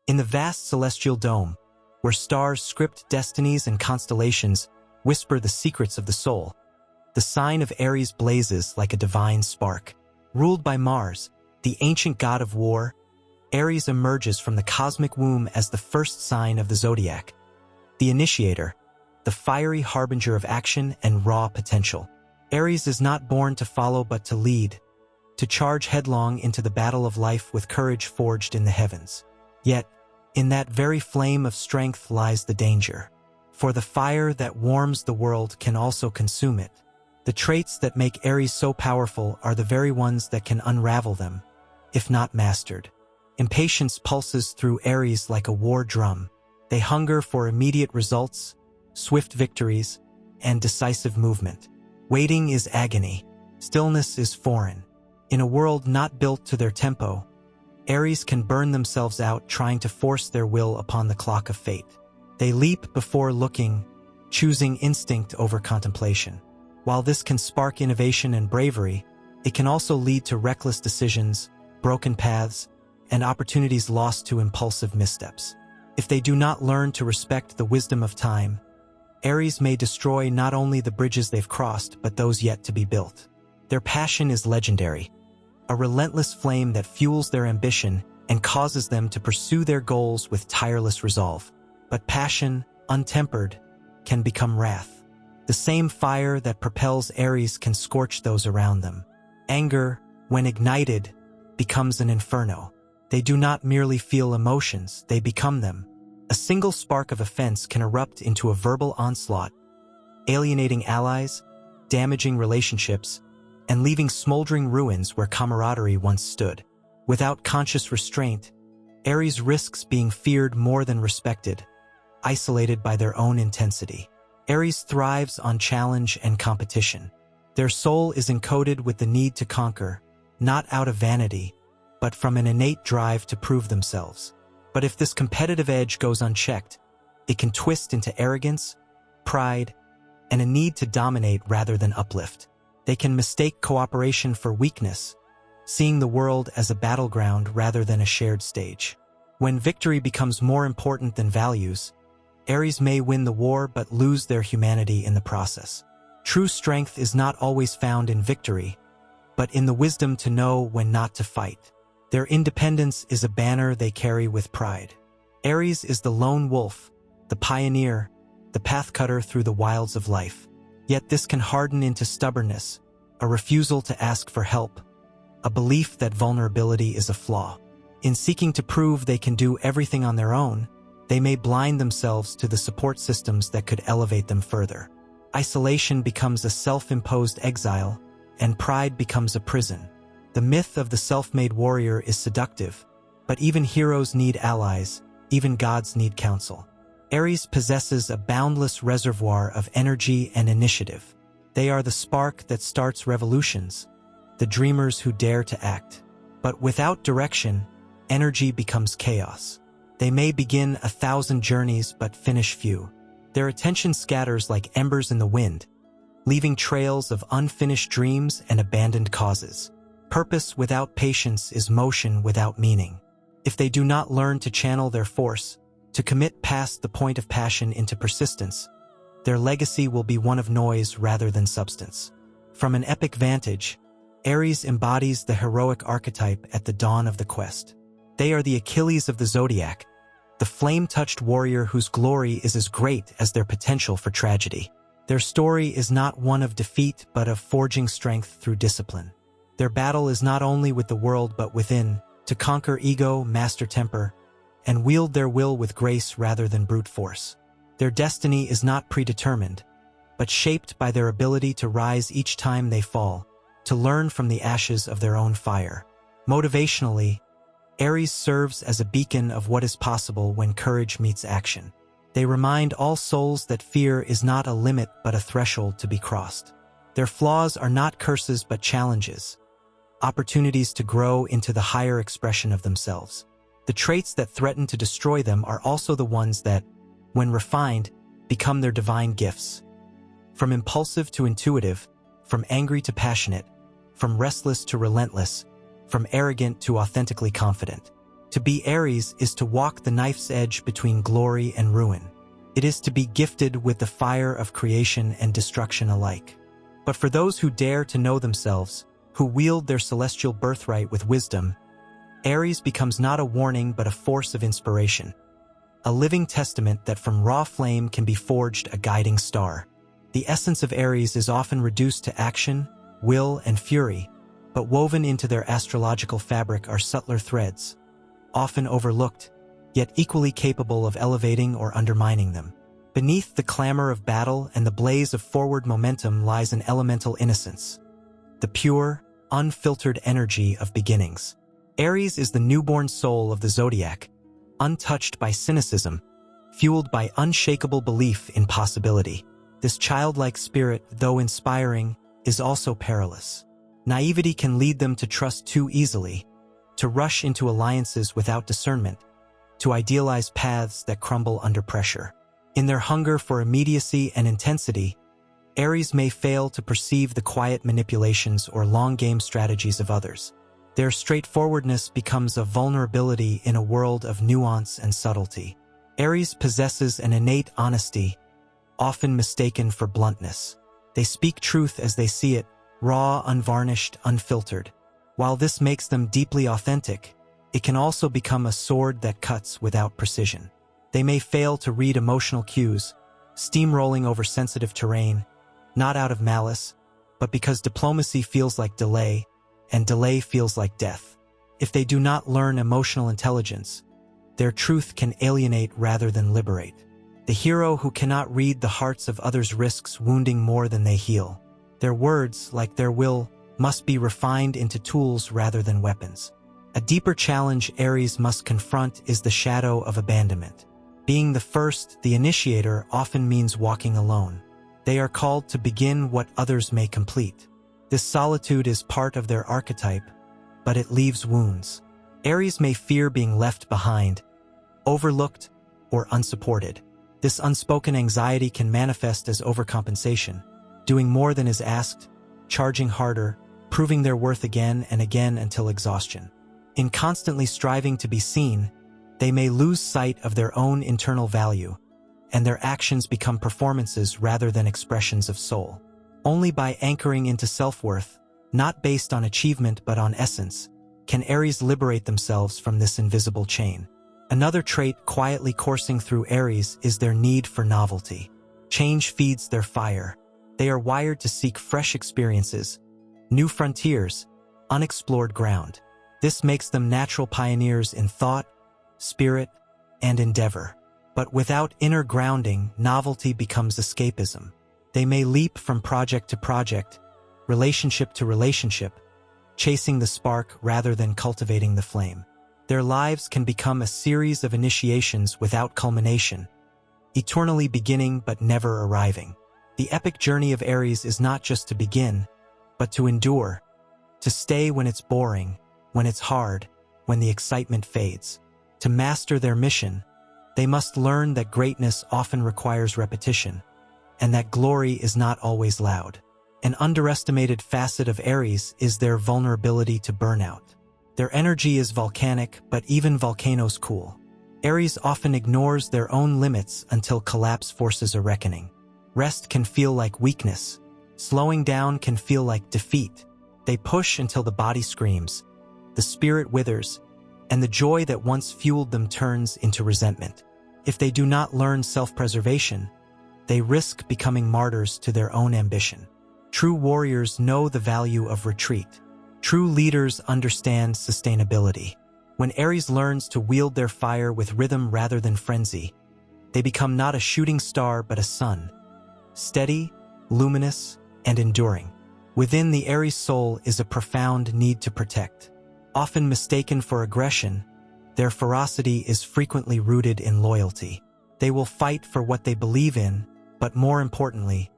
In the vast celestial dome, where stars script destinies and constellations whisper the secrets of the soul, the sign of Aries blazes like a divine spark. Ruled by Mars, the ancient god of war, Aries emerges from the cosmic womb as the first sign of the Zodiac, the initiator, the fiery harbinger of action and raw potential. Aries is not born to follow but to lead, to charge headlong into the battle of life with courage forged in the heavens. Yet, in that very flame of strength lies the danger. For the fire that warms the world can also consume it. The traits that make Aries so powerful are the very ones that can unravel them, if not mastered. Impatience pulses through Aries like a war drum. They hunger for immediate results, swift victories, and decisive movement. Waiting is agony. Stillness is foreign. In a world not built to their tempo, Aries can burn themselves out trying to force their will upon the clock of fate. They leap before looking, choosing instinct over contemplation. While this can spark innovation and bravery, it can also lead to reckless decisions, broken paths, and opportunities lost to impulsive missteps. If they do not learn to respect the wisdom of time, Aries may destroy not only the bridges they've crossed, but those yet to be built. Their passion is legendary, a relentless flame that fuels their ambition and causes them to pursue their goals with tireless resolve. But passion, untempered, can become wrath. The same fire that propels Aries can scorch those around them. Anger, when ignited, becomes an inferno. They do not merely feel emotions, they become them. A single spark of offense can erupt into a verbal onslaught, alienating allies, damaging relationships, and leaving smoldering ruins where camaraderie once stood. Without conscious restraint, Aries risks being feared more than respected, isolated by their own intensity. Aries thrives on challenge and competition. Their soul is encoded with the need to conquer, not out of vanity, but from an innate drive to prove themselves. But if this competitive edge goes unchecked, it can twist into arrogance, pride, and a need to dominate rather than uplift. They can mistake cooperation for weakness, seeing the world as a battleground rather than a shared stage. When victory becomes more important than values, Aries may win the war but lose their humanity in the process. True strength is not always found in victory, but in the wisdom to know when not to fight. Their independence is a banner they carry with pride. Aries is the lone wolf, the pioneer, the pathcutter through the wilds of life. Yet this can harden into stubbornness, a refusal to ask for help, a belief that vulnerability is a flaw. In seeking to prove they can do everything on their own, they may blind themselves to the support systems that could elevate them further. Isolation becomes a self-imposed exile, and pride becomes a prison. The myth of the self-made warrior is seductive, but even heroes need allies, even gods need counsel. Aries possesses a boundless reservoir of energy and initiative. They are the spark that starts revolutions, the dreamers who dare to act. But without direction, energy becomes chaos. They may begin 1,000 journeys but finish few. Their attention scatters like embers in the wind, leaving trails of unfinished dreams and abandoned causes. Purpose without patience is motion without meaning. If they do not learn to channel their force, to commit past the point of passion into persistence, their legacy will be one of noise rather than substance. From an epic vantage, Aries embodies the heroic archetype at the dawn of the quest. They are the Achilles of the Zodiac, the flame-touched warrior whose glory is as great as their potential for tragedy. Their story is not one of defeat but of forging strength through discipline. Their battle is not only with the world but within, to conquer ego, master temper, and wield their will with grace rather than brute force. Their destiny is not predetermined, but shaped by their ability to rise each time they fall, to learn from the ashes of their own fire. Motivationally, Aries serves as a beacon of what is possible when courage meets action. They remind all souls that fear is not a limit but a threshold to be crossed. Their flaws are not curses but challenges, opportunities to grow into the higher expression of themselves. The traits that threaten to destroy them are also the ones that, when refined, become their divine gifts. From impulsive to intuitive, from angry to passionate, from restless to relentless, from arrogant to authentically confident. To be Aries is to walk the knife's edge between glory and ruin. It is to be gifted with the fire of creation and destruction alike. But for those who dare to know themselves, who wield their celestial birthright with wisdom, Aries becomes not a warning but a force of inspiration. A living testament that from raw flame can be forged a guiding star. The essence of Aries is often reduced to action, will, and fury, but woven into their astrological fabric are subtler threads, often overlooked, yet equally capable of elevating or undermining them. Beneath the clamor of battle and the blaze of forward momentum lies an elemental innocence, the pure, unfiltered energy of beginnings. Aries is the newborn soul of the Zodiac, untouched by cynicism, fueled by unshakable belief in possibility. This childlike spirit, though inspiring, is also perilous. Naivety can lead them to trust too easily, to rush into alliances without discernment, to idealize paths that crumble under pressure. In their hunger for immediacy and intensity, Aries may fail to perceive the quiet manipulations or long-game strategies of others. Their straightforwardness becomes a vulnerability in a world of nuance and subtlety. Aries possesses an innate honesty, often mistaken for bluntness. They speak truth as they see it, raw, unvarnished, unfiltered. While this makes them deeply authentic, it can also become a sword that cuts without precision. They may fail to read emotional cues, steamrolling over sensitive terrain, not out of malice, but because diplomacy feels like delay, and delay feels like death. If they do not learn emotional intelligence, their truth can alienate rather than liberate. The hero who cannot read the hearts of others risks wounding more than they heal. Their words, like their will, must be refined into tools rather than weapons. A deeper challenge Aries must confront is the shadow of abandonment. Being the first, the initiator, often means walking alone. They are called to begin what others may complete. This solitude is part of their archetype, but it leaves wounds. Aries may fear being left behind, overlooked, or unsupported. This unspoken anxiety can manifest as overcompensation, doing more than is asked, charging harder, proving their worth again and again until exhaustion. In constantly striving to be seen, they may lose sight of their own internal value, and their actions become performances rather than expressions of soul. Only by anchoring into self-worth, not based on achievement but on essence, can Aries liberate themselves from this invisible chain. Another trait quietly coursing through Aries is their need for novelty. Change feeds their fire. They are wired to seek fresh experiences, new frontiers, unexplored ground. This makes them natural pioneers in thought, spirit, and endeavor. But without inner grounding, novelty becomes escapism. They may leap from project to project, relationship to relationship, chasing the spark rather than cultivating the flame. Their lives can become a series of initiations without culmination, eternally beginning but never arriving. The epic journey of Aries is not just to begin, but to endure, to stay when it's boring, when it's hard, when the excitement fades. To master their mission, they must learn that greatness often requires repetition, and that glory is not always loud. An underestimated facet of Aries is their vulnerability to burnout. Their energy is volcanic, but even volcanoes cool. Aries often ignores their own limits until collapse forces a reckoning. Rest can feel like weakness. Slowing down can feel like defeat. They push until the body screams, the spirit withers, and the joy that once fueled them turns into resentment. If they do not learn self-preservation, they risk becoming martyrs to their own ambition. True warriors know the value of retreat. True leaders understand sustainability. When Aries learns to wield their fire with rhythm rather than frenzy, they become not a shooting star but a sun, steady, luminous, and enduring. Within the Aries soul is a profound need to protect. Often mistaken for aggression, their ferocity is frequently rooted in loyalty. They will fight for what they believe in, but more importantly,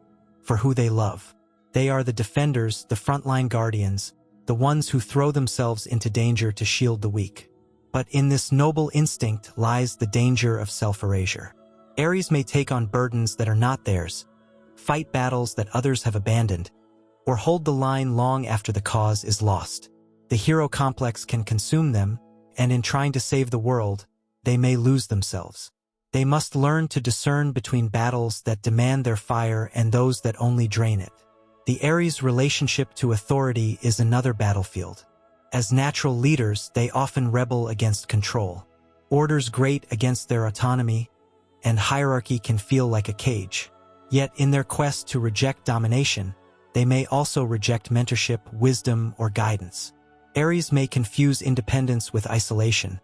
for who they love. They are the defenders, the frontline guardians, the ones who throw themselves into danger to shield the weak. But in this noble instinct lies the danger of self-erasure. Aries may take on burdens that are not theirs, fight battles that others have abandoned, or hold the line long after the cause is lost. The hero complex can consume them, and in trying to save the world, they may lose themselves. They must learn to discern between battles that demand their fire and those that only drain it. The Aries' relationship to authority is another battlefield. As natural leaders, they often rebel against control. Orders grate against their autonomy, and hierarchy can feel like a cage. Yet in their quest to reject domination, they may also reject mentorship, wisdom, or guidance. Aries may confuse independence with isolation,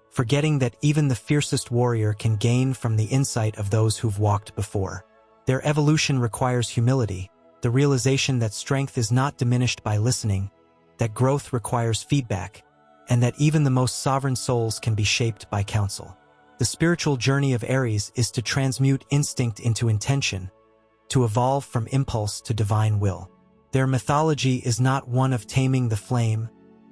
forgetting that even the fiercest warrior can gain from the insight of those who've walked before. Their evolution requires humility, the realization that strength is not diminished by listening, that growth requires feedback, and that even the most sovereign souls can be shaped by counsel. The spiritual journey of Aries is to transmute instinct into intention, to evolve from impulse to divine will. Their mythology is not one of taming the flame,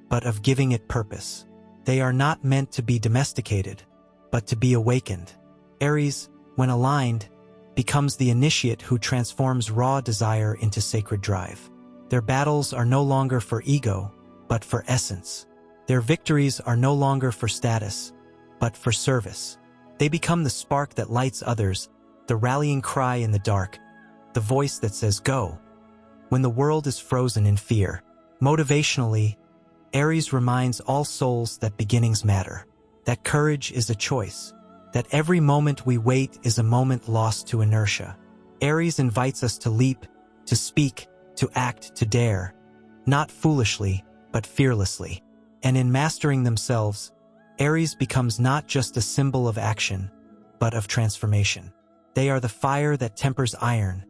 but of giving it purpose. They are not meant to be domesticated, but to be awakened. Aries, when aligned, becomes the initiate who transforms raw desire into sacred drive. Their battles are no longer for ego, but for essence. Their victories are no longer for status, but for service. They become the spark that lights others, the rallying cry in the dark, the voice that says go, when the world is frozen in fear. Motivationally, Aries reminds all souls that beginnings matter, that courage is a choice, that every moment we wait is a moment lost to inertia. Aries invites us to leap, to speak, to act, to dare, not foolishly, but fearlessly. And in mastering themselves, Aries becomes not just a symbol of action, but of transformation. They are the fire that tempers iron,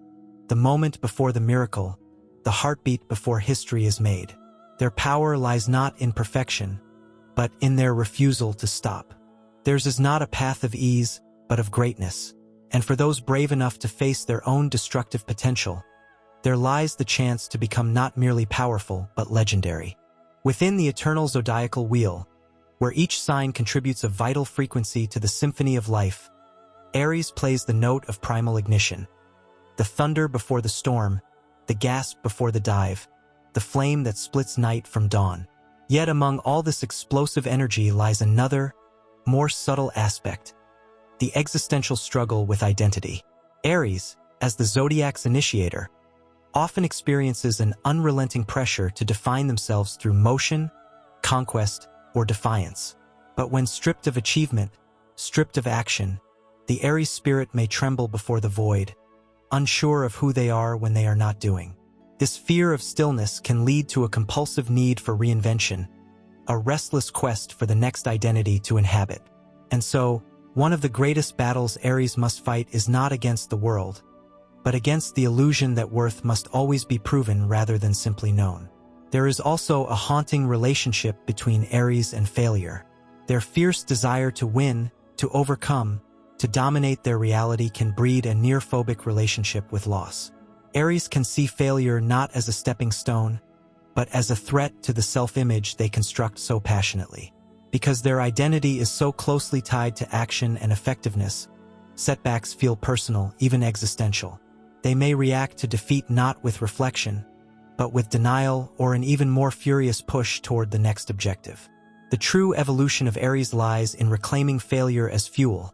the moment before the miracle, the heartbeat before history is made. Their power lies not in perfection, but in their refusal to stop. Theirs is not a path of ease, but of greatness. And for those brave enough to face their own destructive potential, there lies the chance to become not merely powerful, but legendary. Within the eternal zodiacal wheel, where each sign contributes a vital frequency to the symphony of life, Aries plays the note of primal ignition. The thunder before the storm, the gasp before the dive, the flame that splits night from dawn. Yet among all this explosive energy lies another, more subtle aspect, the existential struggle with identity. Aries, as the Zodiac's initiator, often experiences an unrelenting pressure to define themselves through motion, conquest, or defiance. But when stripped of achievement, stripped of action, the Aries spirit may tremble before the void, unsure of who they are when they are not doing. This fear of stillness can lead to a compulsive need for reinvention, a restless quest for the next identity to inhabit. And so, one of the greatest battles Aries must fight is not against the world, but against the illusion that worth must always be proven rather than simply known. There is also a haunting relationship between Aries and failure. Their fierce desire to win, to overcome, to dominate their reality can breed a near-phobic relationship with loss. Aries can see failure not as a stepping stone, but as a threat to the self-image they construct so passionately. Because their identity is so closely tied to action and effectiveness, setbacks feel personal, even existential. They may react to defeat not with reflection, but with denial or an even more furious push toward the next objective. The true evolution of Aries lies in reclaiming failure as fuel,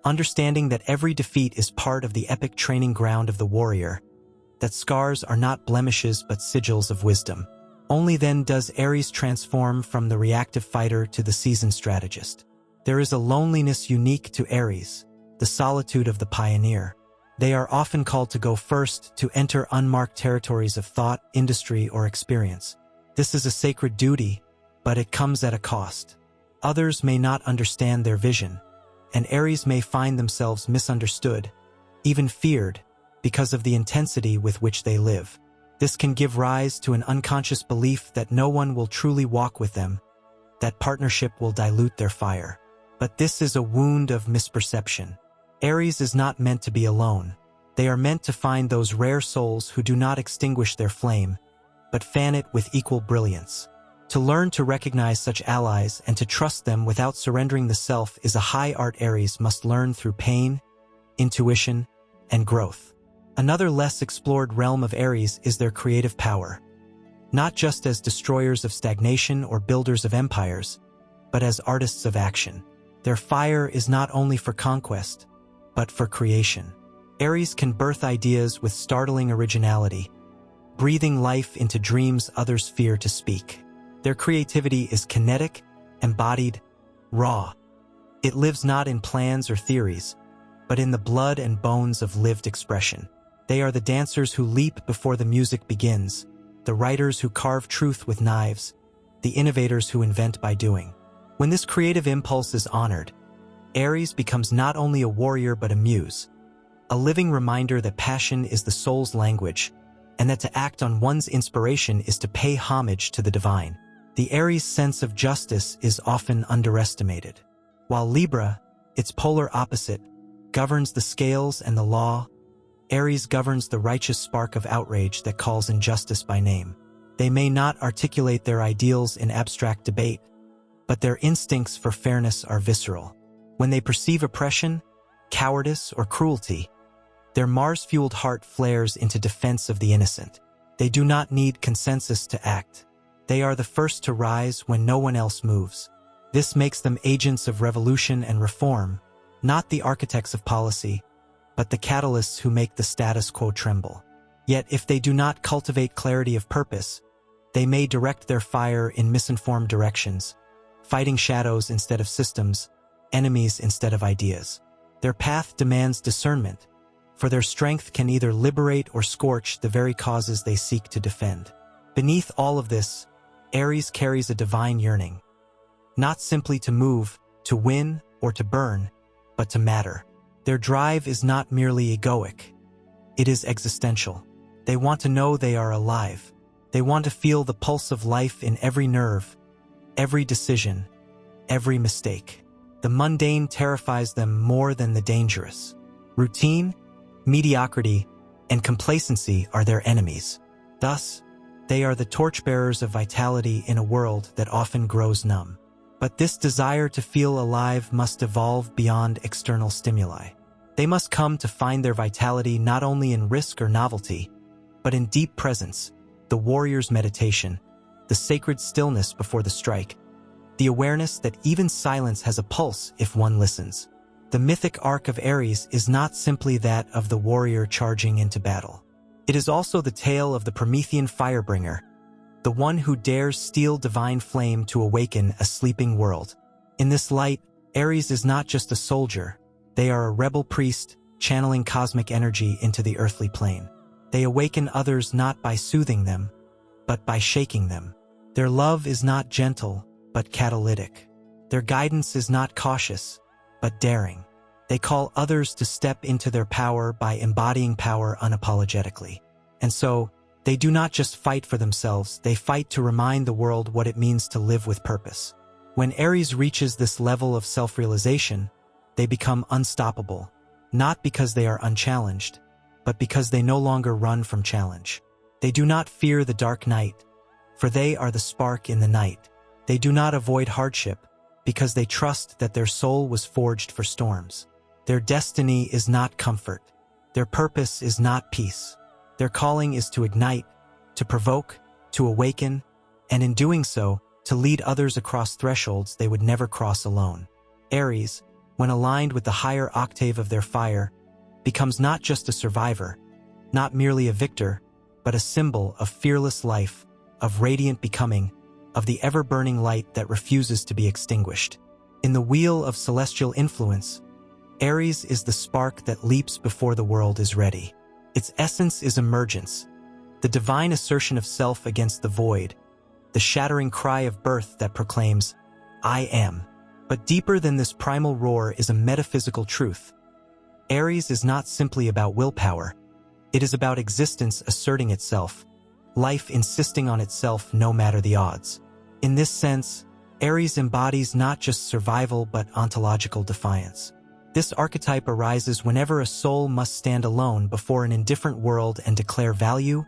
understanding that every defeat is part of the epic training ground of the warrior, that scars are not blemishes but sigils of wisdom. Only then does Aries transform from the reactive fighter to the seasoned strategist. There is a loneliness unique to Aries, the solitude of the pioneer. They are often called to go first, to enter unmarked territories of thought, industry, or experience. This is a sacred duty, but it comes at a cost. Others may not understand their vision, and Aries may find themselves misunderstood, even feared, because of the intensity with which they live. This can give rise to an unconscious belief that no one will truly walk with them, that partnership will dilute their fire. But this is a wound of misperception. Aries is not meant to be alone. They are meant to find those rare souls who do not extinguish their flame, but fan it with equal brilliance. To learn to recognize such allies and to trust them without surrendering the self is a high art Aries must learn through pain, intuition, and growth. Another less explored realm of Aries is their creative power. Not just as destroyers of stagnation or builders of empires, but as artists of action. Their fire is not only for conquest, but for creation. Aries can birth ideas with startling originality, breathing life into dreams others fear to speak. Their creativity is kinetic, embodied, raw. It lives not in plans or theories, but in the blood and bones of lived expression. They are the dancers who leap before the music begins, the writers who carve truth with knives, the innovators who invent by doing. When this creative impulse is honored, Aries becomes not only a warrior but a muse, a living reminder that passion is the soul's language, and that to act on one's inspiration is to pay homage to the divine. The Aries sense of justice is often underestimated. While Libra, its polar opposite, governs the scales and the law, Aries governs the righteous spark of outrage that calls injustice by name. They may not articulate their ideals in abstract debate, but their instincts for fairness are visceral. When they perceive oppression, cowardice, or cruelty, their Mars-fueled heart flares into defense of the innocent. They do not need consensus to act. They are the first to rise when no one else moves. This makes them agents of revolution and reform, not the architects of policy, but the catalysts who make the status quo tremble. Yet if they do not cultivate clarity of purpose, they may direct their fire in misinformed directions, fighting shadows instead of systems, enemies instead of ideas. Their path demands discernment, for their strength can either liberate or scorch the very causes they seek to defend. Beneath all of this, Aries carries a divine yearning, not simply to move, to win, or to burn, but to matter. Their drive is not merely egoic. It is existential. They want to know they are alive. They want to feel the pulse of life in every nerve, every decision, every mistake. The mundane terrifies them more than the dangerous. Routine, mediocrity, and complacency are their enemies. Thus, they are the torchbearers of vitality in a world that often grows numb. But this desire to feel alive must evolve beyond external stimuli. They must come to find their vitality not only in risk or novelty, but in deep presence, the warrior's meditation, the sacred stillness before the strike, the awareness that even silence has a pulse if one listens. The mythic arc of Aries is not simply that of the warrior charging into battle. It is also the tale of the Promethean firebringer, the one who dares steal divine flame to awaken a sleeping world. In this light, Aries is not just a soldier. They are a rebel priest, channeling cosmic energy into the earthly plane. They awaken others not by soothing them, but by shaking them. Their love is not gentle, but catalytic. Their guidance is not cautious, but daring. They call others to step into their power by embodying power unapologetically. And so, they do not just fight for themselves, they fight to remind the world what it means to live with purpose. When Aries reaches this level of self-realization, they become unstoppable, not because they are unchallenged, but because they no longer run from challenge. They do not fear the dark night, for they are the spark in the night. They do not avoid hardship, because they trust that their soul was forged for storms. Their destiny is not comfort. Their purpose is not peace. Their calling is to ignite, to provoke, to awaken, and in doing so, to lead others across thresholds they would never cross alone. Aries, when aligned with the higher octave of their fire, becomes not just a survivor, not merely a victor, but a symbol of fearless life, of radiant becoming, of the ever-burning light that refuses to be extinguished. In the wheel of celestial influence, Aries is the spark that leaps before the world is ready. Its essence is emergence, the divine assertion of self against the void, the shattering cry of birth that proclaims, "I am." But deeper than this primal roar is a metaphysical truth. Aries is not simply about willpower. It is about existence asserting itself, life insisting on itself no matter the odds. In this sense, Aries embodies not just survival but ontological defiance. This archetype arises whenever a soul must stand alone before an indifferent world and declare value,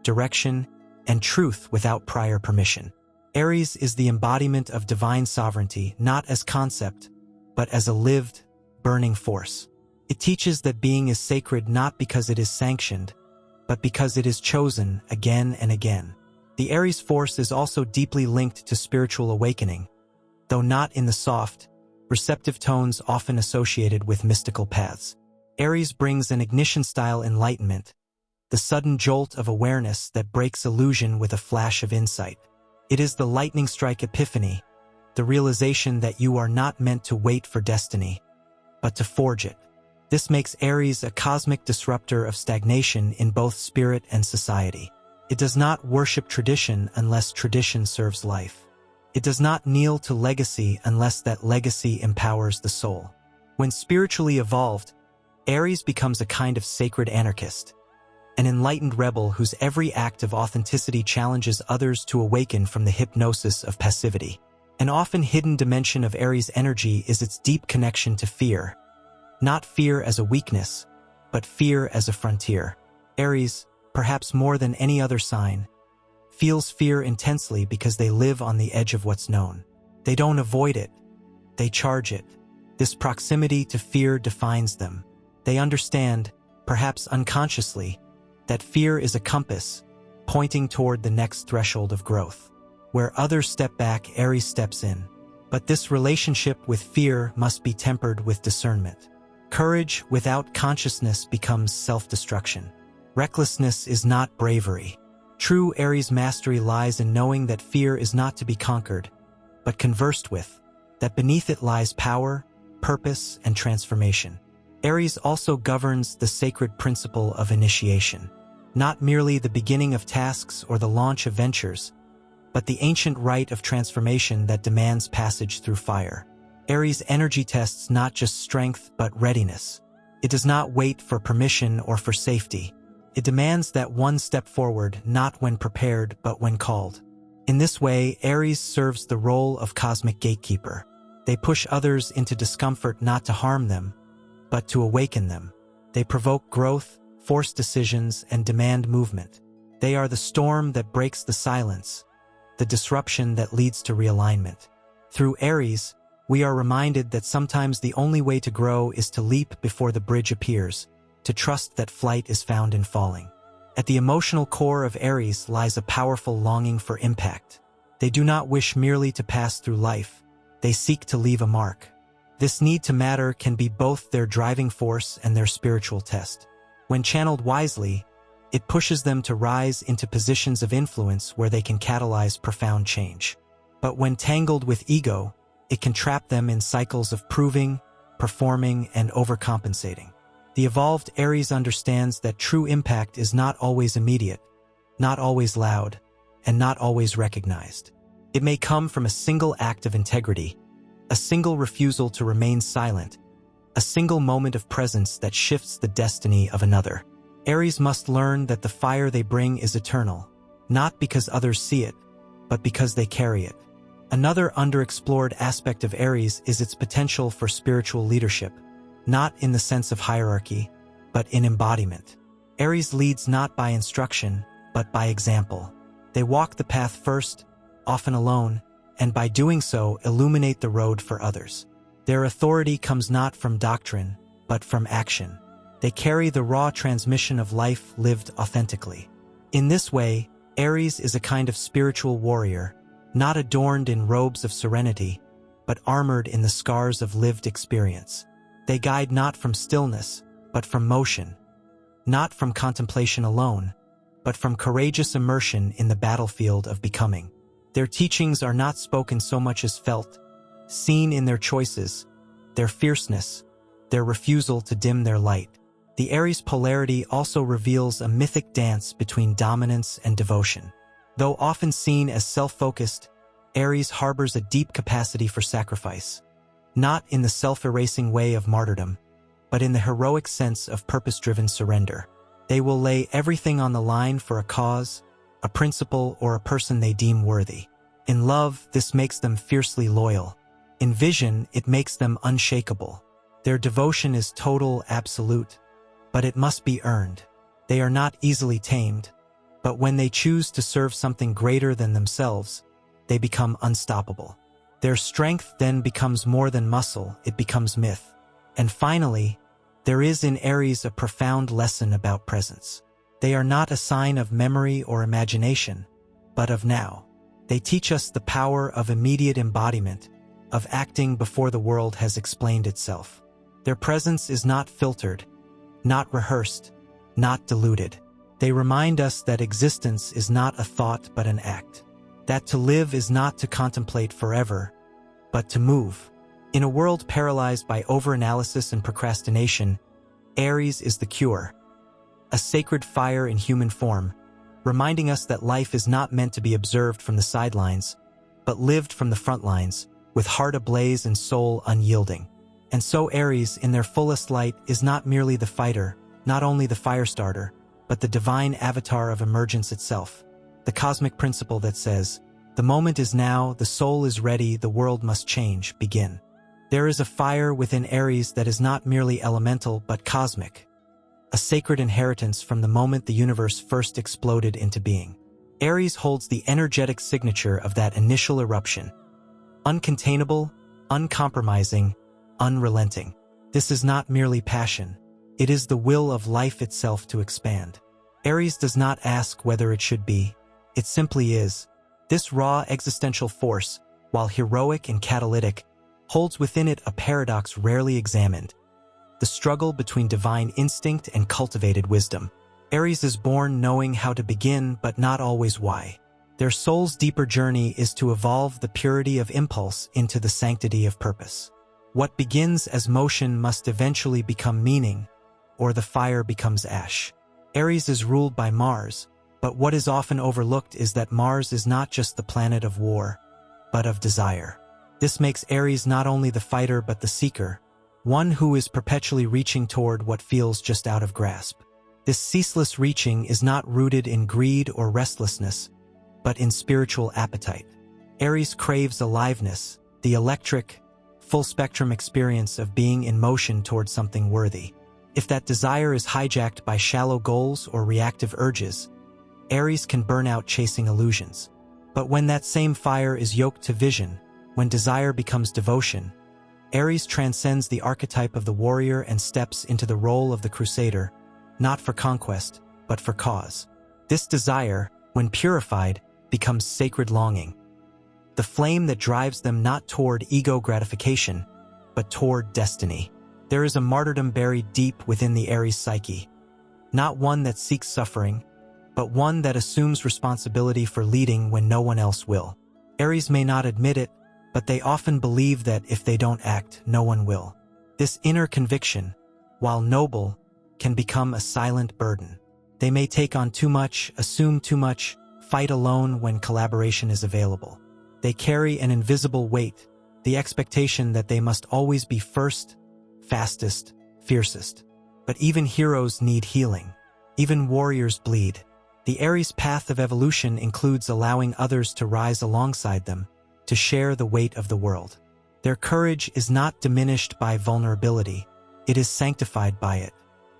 direction, and truth without prior permission. Aries is the embodiment of divine sovereignty, not as concept, but as a lived, burning force. It teaches that being is sacred not because it is sanctioned, but because it is chosen again and again. The Aries force is also deeply linked to spiritual awakening. though not in the soft, receptive tones often associated with mystical paths. Aries brings an ignition-style enlightenment, the sudden jolt of awareness that breaks illusion with a flash of insight. It is the lightning strike epiphany, the realization that you are not meant to wait for destiny, but to forge it. This makes Aries a cosmic disruptor of stagnation in both spirit and society. It does not worship tradition unless tradition serves life. It does not kneel to legacy unless that legacy empowers the soul. When spiritually evolved, Aries becomes a kind of sacred anarchist, an enlightened rebel whose every act of authenticity challenges others to awaken from the hypnosis of passivity. An often hidden dimension of Aries' energy is its deep connection to fear. Not fear as a weakness, but fear as a frontier. Aries, perhaps more than any other sign, feels fear intensely because they live on the edge of what's known. They don't avoid it, they charge it. This proximity to fear defines them. They understand, perhaps unconsciously, that fear is a compass, pointing toward the next threshold of growth. Where others step back, Aries steps in. But this relationship with fear must be tempered with discernment. Courage without consciousness becomes self-destruction. Recklessness is not bravery. True Aries mastery lies in knowing that fear is not to be conquered, but conversed with, that beneath it lies power, purpose, and transformation. Aries also governs the sacred principle of initiation, not merely the beginning of tasks or the launch of ventures, but the ancient rite of transformation that demands passage through fire. Aries' energy tests not just strength but readiness. It does not wait for permission or for safety. It demands that one step forward, not when prepared but when called. In this way, Aries serves the role of cosmic gatekeeper. They push others into discomfort not to harm them, but to awaken them. They provoke growth, force decisions, and demand movement. They are the storm that breaks the silence, the disruption that leads to realignment. Through Aries, we are reminded that sometimes the only way to grow is to leap before the bridge appears, to trust that flight is found in falling. At the emotional core of Aries lies a powerful longing for impact. They do not wish merely to pass through life, they seek to leave a mark. This need to matter can be both their driving force and their spiritual test. When channeled wisely, it pushes them to rise into positions of influence where they can catalyze profound change. But when tangled with ego, it can trap them in cycles of proving, performing, and overcompensating. The evolved Aries understands that true impact is not always immediate, not always loud, and not always recognized. It may come from a single act of integrity, a single refusal to remain silent, a single moment of presence that shifts the destiny of another. Aries must learn that the fire they bring is eternal, not because others see it, but because they carry it. Another underexplored aspect of Aries is its potential for spiritual leadership, not in the sense of hierarchy, but in embodiment. Aries leads not by instruction, but by example. They walk the path first, often alone, and by doing so illuminate the road for others. Their authority comes not from doctrine, but from action. They carry the raw transmission of life lived authentically. In this way, Aries is a kind of spiritual warrior, not adorned in robes of serenity, but armored in the scars of lived experience. They guide not from stillness, but from motion, not from contemplation alone, but from courageous immersion in the battlefield of becoming. Their teachings are not spoken so much as felt, seen in their choices, their fierceness, their refusal to dim their light. The Aries polarity also reveals a mythic dance between dominance and devotion. Though often seen as self-focused, Aries harbors a deep capacity for sacrifice, not in the self-erasing way of martyrdom, but in the heroic sense of purpose-driven surrender. They will lay everything on the line for a cause, a principle, or a person they deem worthy. In love, this makes them fiercely loyal. In vision, it makes them unshakable. Their devotion is total, absolute, but it must be earned. They are not easily tamed, but when they choose to serve something greater than themselves, they become unstoppable. Their strength then becomes more than muscle, it becomes myth. And finally, there is in Aries a profound lesson about presence. They are not a sign of memory or imagination, but of now. They teach us the power of immediate embodiment, of acting before the world has explained itself. Their presence is not filtered, not rehearsed, not diluted. They remind us that existence is not a thought but an act, that to live is not to contemplate forever, but to move. In a world paralyzed by overanalysis and procrastination, Aries is the cure, a sacred fire in human form, reminding us that life is not meant to be observed from the sidelines, but lived from the front lines, with heart ablaze and soul unyielding. And so Aries, in their fullest light, is not merely the fighter, not only the fire starter, but the divine avatar of emergence itself, the cosmic principle that says, "The moment is now, the soul is ready, the world must change, begin." There is a fire within Aries that is not merely elemental but cosmic, a sacred inheritance from the moment the universe first exploded into being. Aries holds the energetic signature of that initial eruption, uncontainable, uncompromising, unrelenting. This is not merely passion. It is the will of life itself to expand. Aries does not ask whether it should be. It simply is. This raw existential force, while heroic and catalytic, holds within it a paradox rarely examined: the struggle between divine instinct and cultivated wisdom. Aries is born knowing how to begin but not always why. Their soul's deeper journey is to evolve the purity of impulse into the sanctity of purpose. What begins as motion must eventually become meaning, or the fire becomes ash. Aries is ruled by Mars, but what is often overlooked is that Mars is not just the planet of war, but of desire. This makes Aries not only the fighter but the seeker, one who is perpetually reaching toward what feels just out of grasp. This ceaseless reaching is not rooted in greed or restlessness, but in spiritual appetite. Aries craves aliveness, the electric, full-spectrum experience of being in motion toward something worthy. If that desire is hijacked by shallow goals or reactive urges, Aries can burn out chasing illusions. But when that same fire is yoked to vision, when desire becomes devotion, Aries transcends the archetype of the warrior and steps into the role of the crusader, not for conquest, but for cause. This desire, when purified, becomes sacred longing, the flame that drives them not toward ego gratification, but toward destiny. There is a martyrdom buried deep within the Aries psyche, not one that seeks suffering, but one that assumes responsibility for leading when no one else will. Aries may not admit it, but they often believe that if they don't act, no one will. This inner conviction, while noble, can become a silent burden. They may take on too much, assume too much, fight alone when collaboration is available. They carry an invisible weight, the expectation that they must always be first, fastest, fiercest. But even heroes need healing. Even warriors bleed. The Aries path of evolution includes allowing others to rise alongside them, to share the weight of the world. Their courage is not diminished by vulnerability, it is sanctified by it.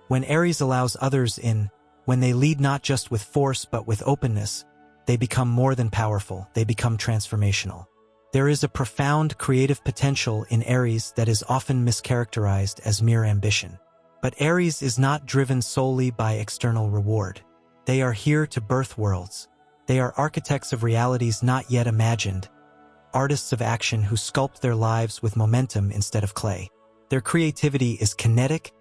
When Aries allows others in, when they lead not just with force but with openness, they become more than powerful, they become transformational. There is a profound creative potential in Aries that is often mischaracterized as mere ambition. But Aries is not driven solely by external reward. They are here to birth worlds. They are architects of realities not yet imagined, artists of action who sculpt their lives with momentum instead of clay. Their creativity is kinetic,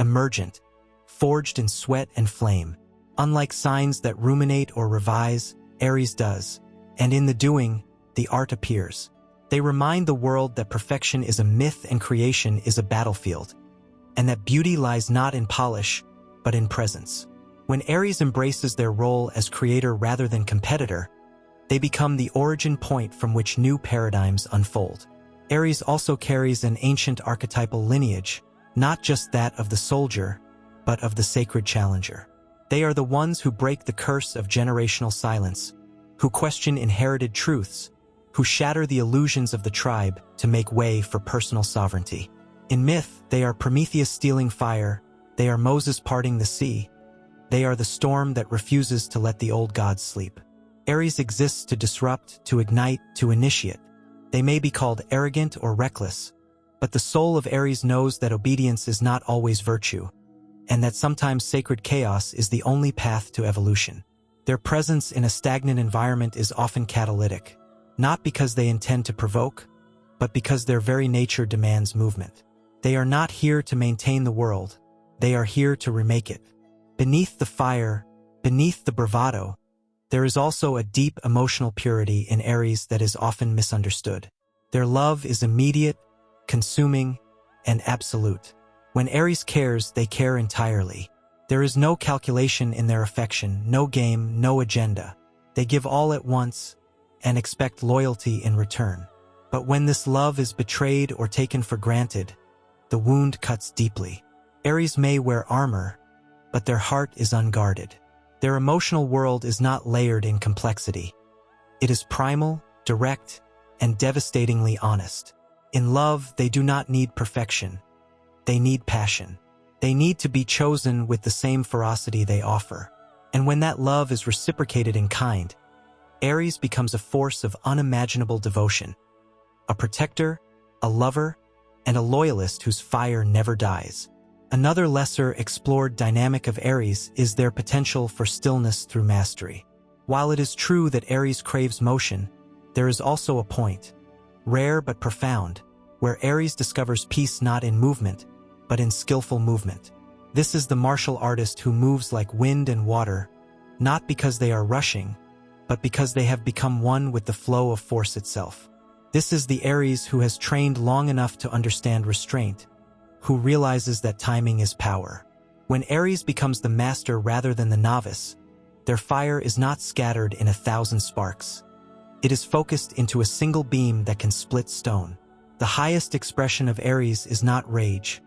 emergent, forged in sweat and flame. Unlike signs that ruminate or revise, Aries does, and in the doing, the art appears. They remind the world that perfection is a myth and creation is a battlefield, and that beauty lies not in polish, but in presence. When Aries embraces their role as creator rather than competitor, they become the origin point from which new paradigms unfold. Aries also carries an ancient archetypal lineage, not just that of the soldier, but of the sacred challenger. They are the ones who break the curse of generational silence, who question inherited truths, who shatter the illusions of the tribe to make way for personal sovereignty. In myth, they are Prometheus stealing fire, they are Moses parting the sea, they are the storm that refuses to let the old gods sleep. Aries exists to disrupt, to ignite, to initiate. They may be called arrogant or reckless, but the soul of Aries knows that obedience is not always virtue, and that sometimes sacred chaos is the only path to evolution. Their presence in a stagnant environment is often catalytic, not because they intend to provoke, but because their very nature demands movement. They are not here to maintain the world, they are here to remake it. Beneath the fire, beneath the bravado, there is also a deep emotional purity in Aries that is often misunderstood. Their love is immediate, consuming, and absolute. When Aries cares, they care entirely. There is no calculation in their affection, no game, no agenda. They give all at once and expect loyalty in return. But when this love is betrayed or taken for granted, the wound cuts deeply. Aries may wear armor, but their heart is unguarded. Their emotional world is not layered in complexity. It is primal, direct, and devastatingly honest. In love, they do not need perfection. They need passion. They need to be chosen with the same ferocity they offer. And when that love is reciprocated in kind, Aries becomes a force of unimaginable devotion. A protector, a lover, and a loyalist whose fire never dies. Another lesser explored dynamic of Aries is their potential for stillness through mastery. While it is true that Aries craves motion, there is also a point, rare but profound, where Aries discovers peace not in movement, but in skillful movement. This is the martial artist who moves like wind and water, not because they are rushing, but because they have become one with the flow of force itself. This is the Aries who has trained long enough to understand restraint, who realizes that timing is power. When Aries becomes the master rather than the novice, their fire is not scattered in 1,000 sparks. It is focused into a single beam that can split stone. The highest expression of Aries is not rage,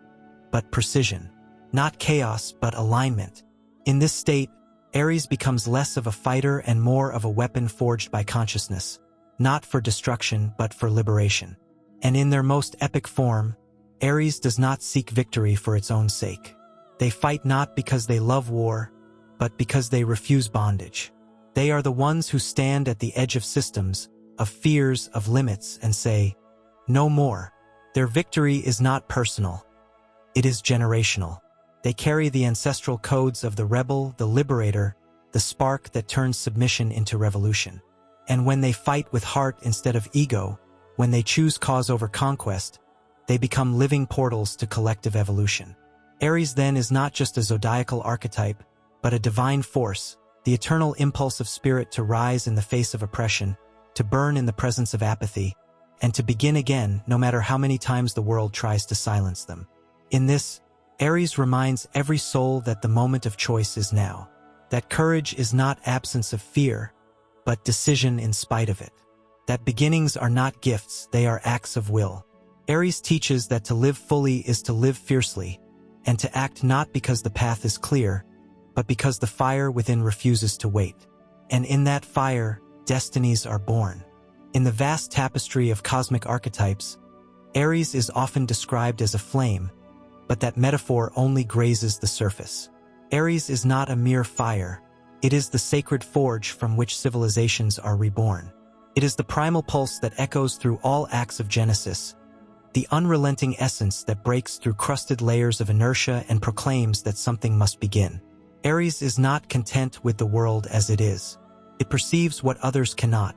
but precision. Not chaos, but alignment. In this state, Aries becomes less of a fighter and more of a weapon forged by consciousness, not for destruction but for liberation. And in their most epic form, Aries does not seek victory for its own sake. They fight not because they love war, but because they refuse bondage. They are the ones who stand at the edge of systems, of fears, of limits, and say, "No more." Their victory is not personal. It is generational. They carry the ancestral codes of the rebel, the liberator, the spark that turns submission into revolution. And when they fight with heart instead of ego, when they choose cause over conquest, they become living portals to collective evolution. Aries then is not just a zodiacal archetype, but a divine force, the eternal impulsive spirit to rise in the face of oppression, to burn in the presence of apathy, and to begin again no matter how many times the world tries to silence them. In this, Aries reminds every soul that the moment of choice is now, that courage is not absence of fear, but decision in spite of it, that beginnings are not gifts, they are acts of will. Aries teaches that to live fully is to live fiercely, and to act not because the path is clear, but because the fire within refuses to wait. And in that fire, destinies are born. In the vast tapestry of cosmic archetypes, Aries is often described as a flame, but that metaphor only grazes the surface. Aries is not a mere fire, it is the sacred forge from which civilizations are reborn. It is the primal pulse that echoes through all acts of Genesis, the unrelenting essence that breaks through crusted layers of inertia and proclaims that something must begin. Aries is not content with the world as it is. It perceives what others cannot,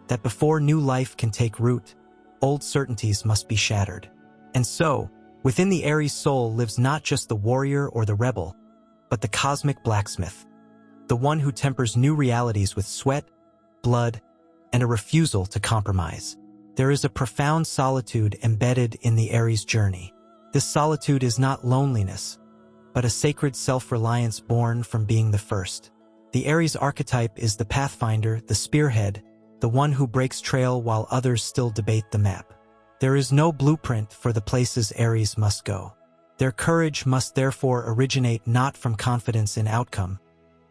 that before new life can take root, old certainties must be shattered. And so, within the Aries soul lives not just the warrior or the rebel, but the cosmic blacksmith, the one who tempers new realities with sweat, blood, and a refusal to compromise. There is a profound solitude embedded in the Aries journey. This solitude is not loneliness, but a sacred self-reliance born from being the first. The Aries archetype is the pathfinder, the spearhead, the one who breaks trail while others still debate the map. There is no blueprint for the places Aries must go. Their courage must therefore originate not from confidence in outcome,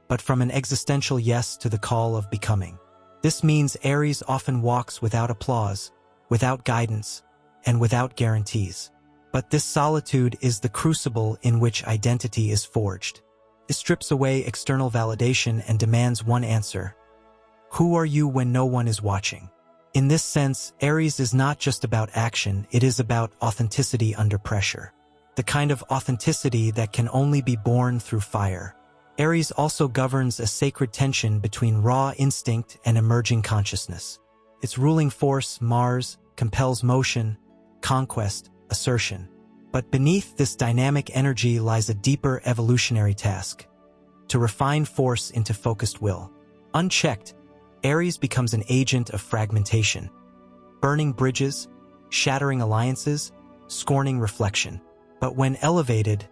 but from an existential yes to the call of becoming. This means Aries often walks without applause, without guidance, and without guarantees. But this solitude is the crucible in which identity is forged. It strips away external validation and demands one answer: who are you when no one is watching? In this sense, Aries is not just about action, it is about authenticity under pressure. The kind of authenticity that can only be born through fire. Aries also governs a sacred tension between raw instinct and emerging consciousness. Its ruling force, Mars, compels motion, conquest, assertion. But beneath this dynamic energy lies a deeper evolutionary task: to refine force into focused will. Unchecked, Aries becomes an agent of fragmentation, burning bridges, shattering alliances, scorning reflection. But when elevated,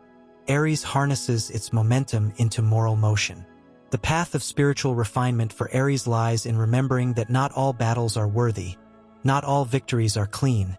Aries harnesses its momentum into moral motion. The path of spiritual refinement for Aries lies in remembering that not all battles are worthy, not all victories are clean,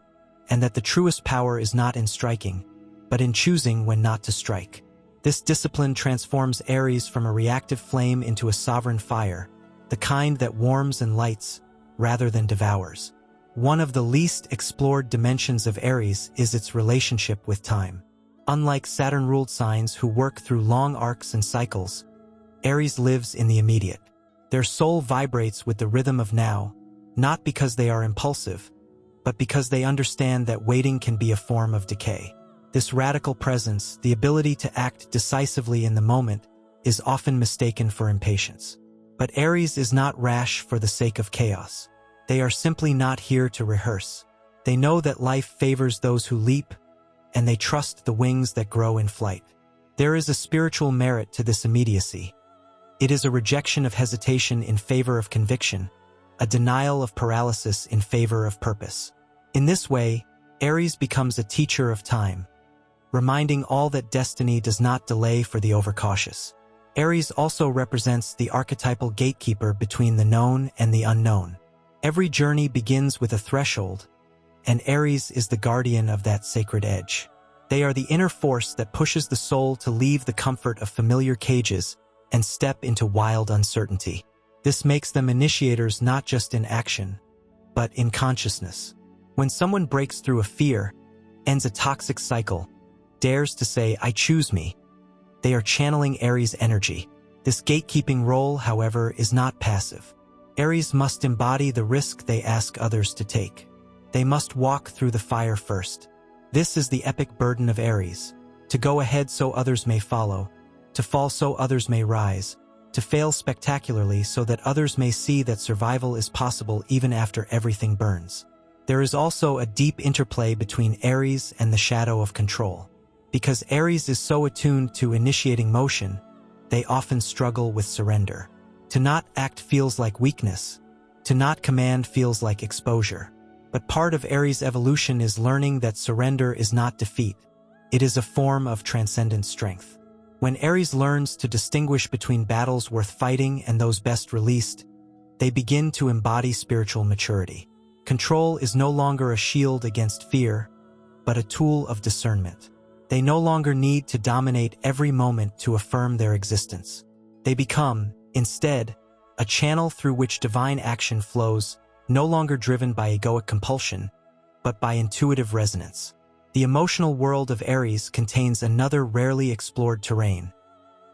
and that the truest power is not in striking, but in choosing when not to strike. This discipline transforms Aries from a reactive flame into a sovereign fire, the kind that warms and lights, rather than devours. One of the least explored dimensions of Aries is its relationship with time. Unlike Saturn-ruled signs who work through long arcs and cycles, Aries lives in the immediate. Their soul vibrates with the rhythm of now, not because they are impulsive, but because they understand that waiting can be a form of decay. This radical presence, the ability to act decisively in the moment, is often mistaken for impatience. But Aries is not rash for the sake of chaos. They are simply not here to rehearse. They know that life favors those who leap, and they trust the wings that grow in flight. There is a spiritual merit to this immediacy. It is a rejection of hesitation in favor of conviction, a denial of paralysis in favor of purpose. In this way, Aries becomes a teacher of time, reminding all that destiny does not delay for the overcautious. Aries also represents the archetypal gatekeeper between the known and the unknown. Every journey begins with a threshold, and Aries is the guardian of that sacred edge. They are the inner force that pushes the soul to leave the comfort of familiar cages and step into wild uncertainty. This makes them initiators not just in action, but in consciousness. When someone breaks through a fear, ends a toxic cycle, dares to say, "I choose me," they are channeling Aries energy. This gatekeeping role, however, is not passive. Aries must embody the risk they ask others to take. They must walk through the fire first. This is the epic burden of Aries: to go ahead so others may follow, to fall so others may rise, to fail spectacularly so that others may see that survival is possible even after everything burns. There is also a deep interplay between Aries and the shadow of control. Because Aries is so attuned to initiating motion, they often struggle with surrender. To not act feels like weakness. To not command feels like exposure. But part of Aries' evolution is learning that surrender is not defeat. It is a form of transcendent strength. When Aries learns to distinguish between battles worth fighting and those best released, they begin to embody spiritual maturity. Control is no longer a shield against fear, but a tool of discernment. They no longer need to dominate every moment to affirm their existence. They become, instead, a channel through which divine action flows, no longer driven by egoic compulsion, but by intuitive resonance. The emotional world of Aries contains another rarely explored terrain: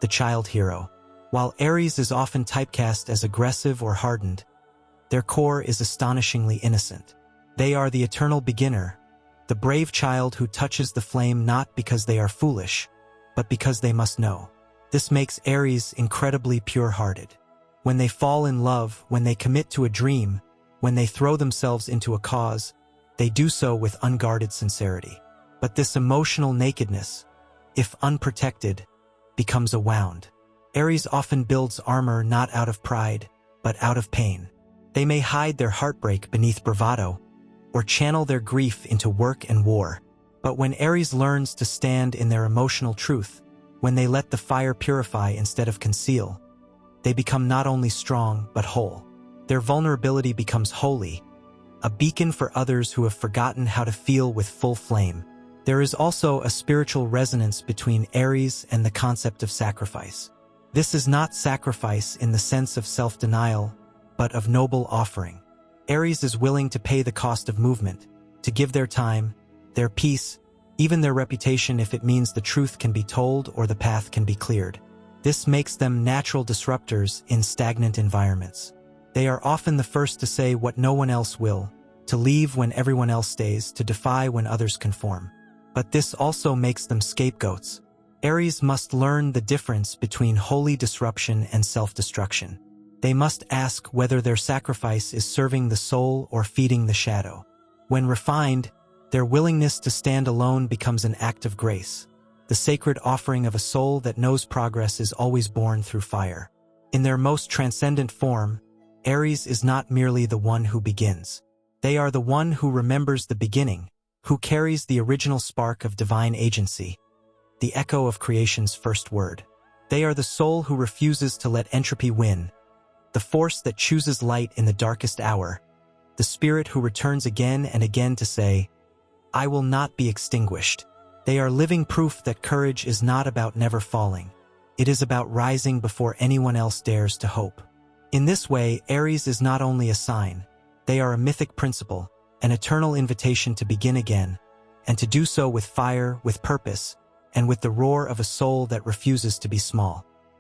the child hero. While Aries is often typecast as aggressive or hardened, their core is astonishingly innocent. They are the eternal beginner, the brave child who touches the flame not because they are foolish, but because they must know. This makes Aries incredibly pure-hearted. When they fall in love, when they commit to a dream, when they throw themselves into a cause, they do so with unguarded sincerity. But this emotional nakedness, if unprotected, becomes a wound. Aries often builds armor not out of pride, but out of pain. They may hide their heartbreak beneath bravado, or channel their grief into work and war. But when Aries learns to stand in their emotional truth, when they let the fire purify instead of conceal, they become not only strong, but whole. Their vulnerability becomes holy, a beacon for others who have forgotten how to feel with full flame. There is also a spiritual resonance between Aries and the concept of sacrifice. This is not sacrifice in the sense of self-denial, but of noble offering. Aries is willing to pay the cost of movement, to give their time, their peace, even their reputation if it means the truth can be told or the path can be cleared. This makes them natural disruptors in stagnant environments. They are often the first to say what no one else will, to leave when everyone else stays, to defy when others conform. But this also makes them scapegoats. Aries must learn the difference between holy disruption and self-destruction. They must ask whether their sacrifice is serving the soul or feeding the shadow. When refined, their willingness to stand alone becomes an act of grace, the sacred offering of a soul that knows progress is always born through fire. In their most transcendent form, Aries is not merely the one who begins. They are the one who remembers the beginning, who carries the original spark of divine agency, the echo of creation's first word. They are the soul who refuses to let entropy win, the force that chooses light in the darkest hour, the spirit who returns again and again to say, "I will not be extinguished." They are living proof that courage is not about never falling. It is about rising before anyone else dares to hope. In this way, Aries is not only a sign, they are a mythic principle, an eternal invitation to begin again, and to do so with fire, with purpose, and with the roar of a soul that refuses to be small.